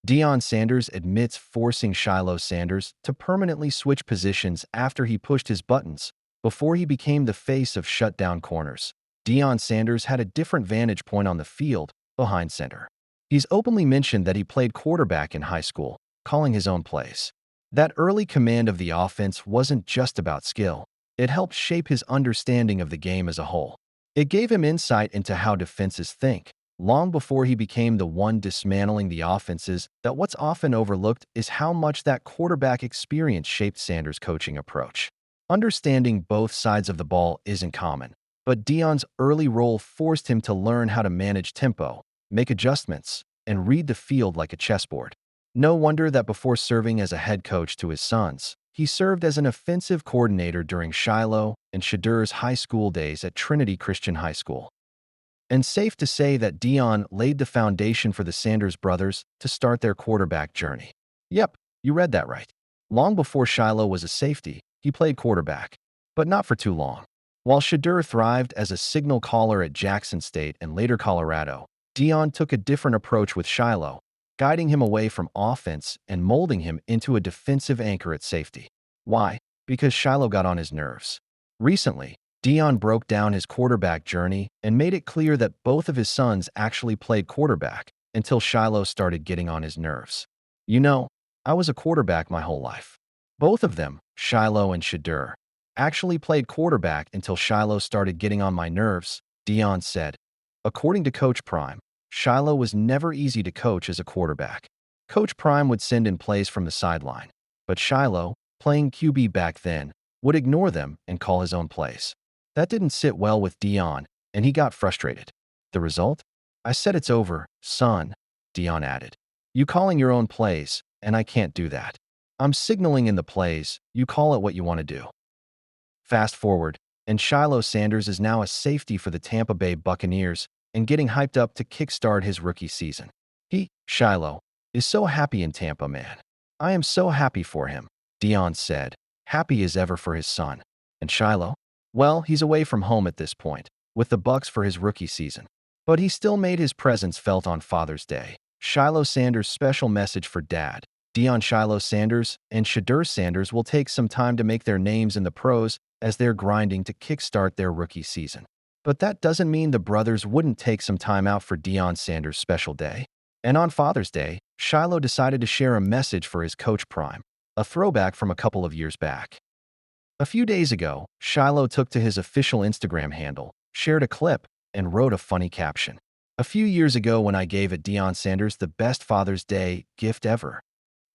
Deion Sanders admits forcing Shiloh Sanders to permanently switch positions after he pushed his buttons before he became the face of shutdown corners. Deion Sanders had a different vantage point on the field behind center. He's openly mentioned that he played quarterback in high school, calling his own plays. That early command of the offense wasn't just about skill. It helped shape his understanding of the game as a whole. It gave him insight into how defenses think, long before he became the one dismantling the offenses. That what's often overlooked is how much that quarterback experience shaped Sanders' coaching approach. Understanding both sides of the ball isn't common, but Deion's early role forced him to learn how to manage tempo, make adjustments, and read the field like a chessboard. No wonder that before serving as a head coach to his sons, he served as an offensive coordinator during Shiloh and Shadur's high school days at Trinity Christian High School. And safe to say that Deion laid the foundation for the Sanders brothers to start their quarterback journey. Yep, you read that right. Long before Shiloh was a safety, he played quarterback, but not for too long. While Shadur thrived as a signal caller at Jackson State and later Colorado, Deion took a different approach with Shiloh, guiding him away from offense and molding him into a defensive anchor at safety. Why? Because Shiloh got on his nerves. Recently, Deion broke down his quarterback journey and made it clear that both of his sons actually played quarterback until Shiloh started getting on his nerves. You know, I was a quarterback my whole life. Both of them, Shiloh and Shadur, actually played quarterback until Shiloh started getting on my nerves, Deion said. According to Coach Prime, Shiloh was never easy to coach as a quarterback. Coach Prime would send in plays from the sideline, but Shiloh, playing QB back then, would ignore them and call his own plays. That didn't sit well with Deion, and he got frustrated. The result? I said it's over, son, Deion added. You calling your own plays, and I can't do that. I'm signaling in the plays, you call it what you want to do. Fast forward, and Shiloh Sanders is now a safety for the Tampa Bay Buccaneers and getting hyped up to kickstart his rookie season. He, Shiloh, is so happy in Tampa, man. I am so happy for him, Deion said, happy as ever for his son. And Shiloh? Well, he's away from home at this point, with the Bucs for his rookie season. But he still made his presence felt on Father's Day. Shiloh Sanders' special message for Dad. Deion Shiloh Sanders and Shadur Sanders will take some time to make their names in the pros as they're grinding to kickstart their rookie season. But that doesn't mean the brothers wouldn't take some time out for Deion Sanders' special day. And on Father's Day, Shiloh decided to share a message for his Coach Prime, a throwback from a couple of years back. A few days ago, Shiloh took to his official Instagram handle, shared a clip, and wrote a funny caption. A few years ago when I gave Deion Sanders the best Father's Day gift ever.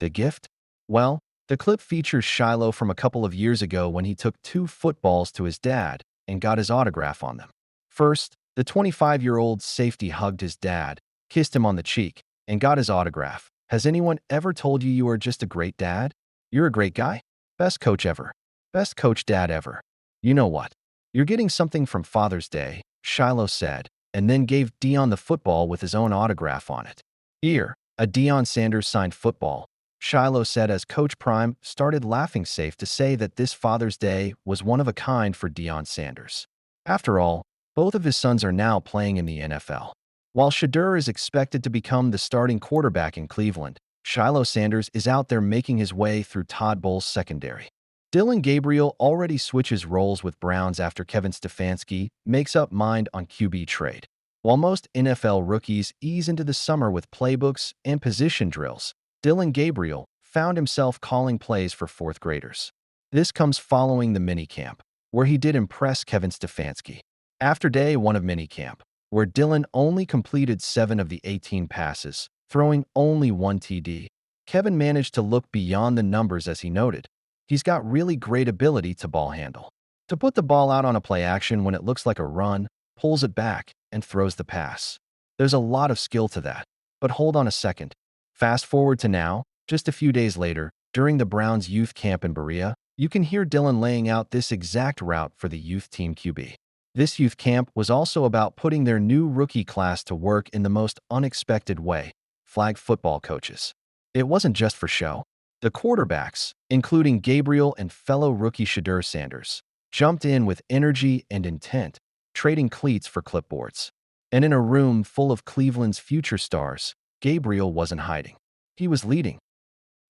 The gift? Well, the clip features Shiloh from a couple of years ago when he took 2 footballs to his dad and got his autograph on them. First, the 25-year-old safety hugged his dad, kissed him on the cheek, and got his autograph. Has anyone ever told you are just a great dad? You're a great guy? Best coach ever. Best coach dad ever. You know what? You're getting something from Father's Day, Shiloh said, and then gave Deion the football with his own autograph on it. Here, a Deion Sanders signed football, Shiloh said as Coach Prime started laughing. Safe to say that this Father's Day was one of a kind for Deion Sanders. After all, both of his sons are now playing in the NFL. While Shadur is expected to become the starting quarterback in Cleveland, Shiloh Sanders is out there making his way through Todd Bowles' secondary. Dillon Gabriel already switches roles with Browns after Kevin Stefanski makes up mind on QB trade. While most NFL rookies ease into the summer with playbooks and position drills, Dillon Gabriel found himself calling plays for 4th graders. This comes following the minicamp, where he did impress Kevin Stefanski. After day 1 of minicamp, where Dillon only completed 7 of the 18 passes, throwing only 1 TD, Kevin managed to look beyond the numbers as he noted. He's got really great ability to ball handle. To put the ball out on a play action when it looks like a run, pulls it back, and throws the pass. There's a lot of skill to that. But hold on a second. Fast forward to now, just a few days later, during the Browns youth camp in Berea, you can hear Dillon laying out this exact route for the youth team QB. This youth camp was also about putting their new rookie class to work in the most unexpected way, flag football coaches. It wasn't just for show. The quarterbacks, including Gabriel and fellow rookie Shadur Sanders, jumped in with energy and intent, trading cleats for clipboards. And in a room full of Cleveland's future stars, Gabriel wasn't hiding. He was leading.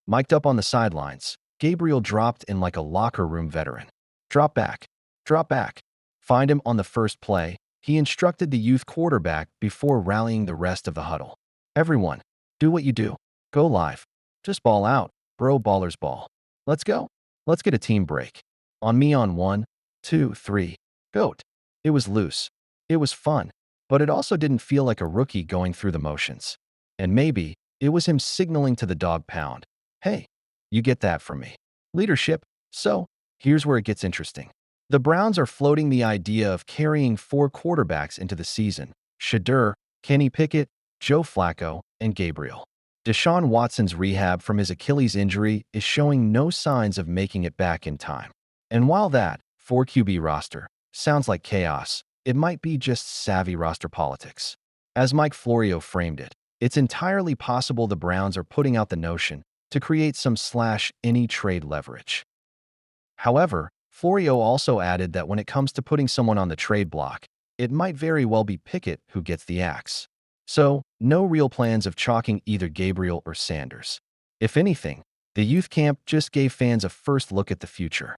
Mic'd up on the sidelines, Gabriel dropped in like a locker room veteran. Drop back. Drop back. Find him on the first play, he instructed the youth quarterback before rallying the rest of the huddle. Everyone, do what you do. Go live. Just ball out, bro, baller's ball. Let's go. Let's get a team break. On me on 1, 2, 3. Goat. It was loose. It was fun. But it also didn't feel like a rookie going through the motions. And maybe it was him signaling to the dog pound. Hey, you get that from me. Leadership. So, here's where it gets interesting. The Browns are floating the idea of carrying 4 quarterbacks into the season. Shedeur, Kenny Pickett, Joe Flacco, and Gabriel. Deshaun Watson's rehab from his Achilles injury is showing no signs of making it back in time. And while that 4 QB roster sounds like chaos, it might be just savvy roster politics. As Mike Florio framed it, it's entirely possible the Browns are putting out the notion to create some any trade leverage. However, Florio also added that when it comes to putting someone on the trade block, it might very well be Pickett who gets the axe. So, no real plans of chalking either Gabriel or Sanders. If anything, the youth camp just gave fans a first look at the future.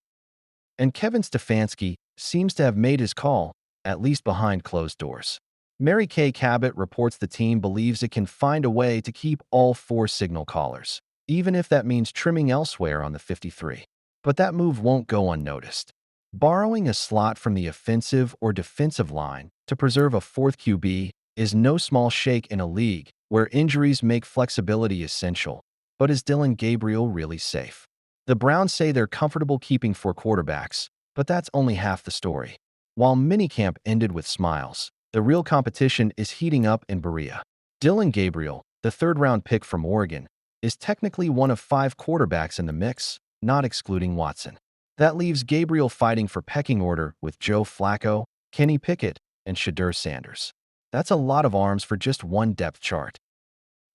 And Kevin Stefanski seems to have made his call, at least behind closed doors. Mary Kay Cabot reports the team believes it can find a way to keep all 4 signal callers, even if that means trimming elsewhere on the 53. But that move won't go unnoticed. Borrowing a slot from the offensive or defensive line to preserve a 4th QB is no small shake in a league where injuries make flexibility essential. But is Dillon Gabriel really safe? The Browns say they're comfortable keeping 4 quarterbacks, but that's only half the story. While minicamp ended with smiles, the real competition is heating up in Berea. Dillon Gabriel, the 3rd-round pick from Oregon, is technically one of 5 quarterbacks in the mix, not excluding Watson. That leaves Gabriel fighting for pecking order with Joe Flacco, Kenny Pickett, and Shedeur Sanders. That's a lot of arms for just one depth chart.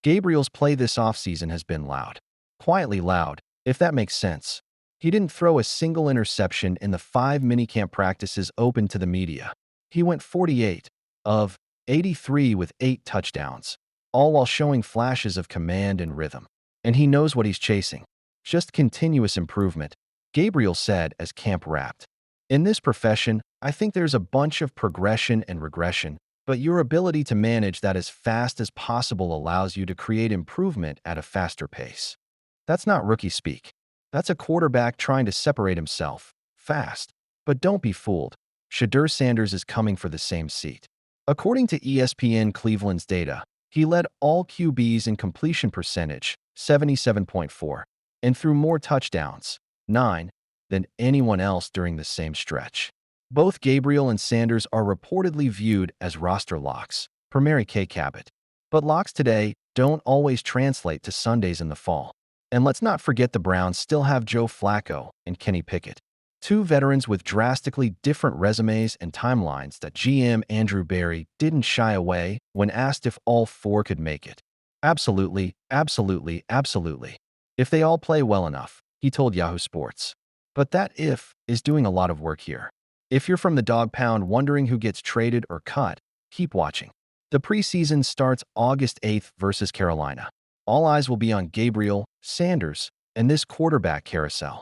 Gabriel's play this offseason has been loud. Quietly loud, if that makes sense. He didn't throw a single interception in the 5 minicamp practices open to the media. He went 48 of 83 with 8 touchdowns, all while showing flashes of command and rhythm. And he knows what he's chasing. Just continuous improvement, Gabriel said as camp wrapped. In this profession, I think there's a bunch of progression and regression, but your ability to manage that as fast as possible allows you to create improvement at a faster pace. That's not rookie speak. That's a quarterback trying to separate himself, fast. But don't be fooled. Shedeur Sanders is coming for the same seat. According to ESPN Cleveland's data, he led all QBs in completion percentage, 77.4, and threw more touchdowns, 9, than anyone else during the same stretch. Both Gabriel and Sanders are reportedly viewed as roster locks, per Mary Kay Cabot. But locks today don't always translate to Sundays in the fall. And let's not forget the Browns still have Joe Flacco and Kenny Pickett, 2 veterans with drastically different resumes and timelines that GM Andrew Berry didn't shy away when asked if all 4 could make it. Absolutely, absolutely, absolutely. If they all play well enough, he told Yahoo Sports. But that if is doing a lot of work here. If you're from the dog pound wondering who gets traded or cut, keep watching. The preseason starts August 8th versus Carolina. All eyes will be on Gabriel, Sanders, and this quarterback carousel.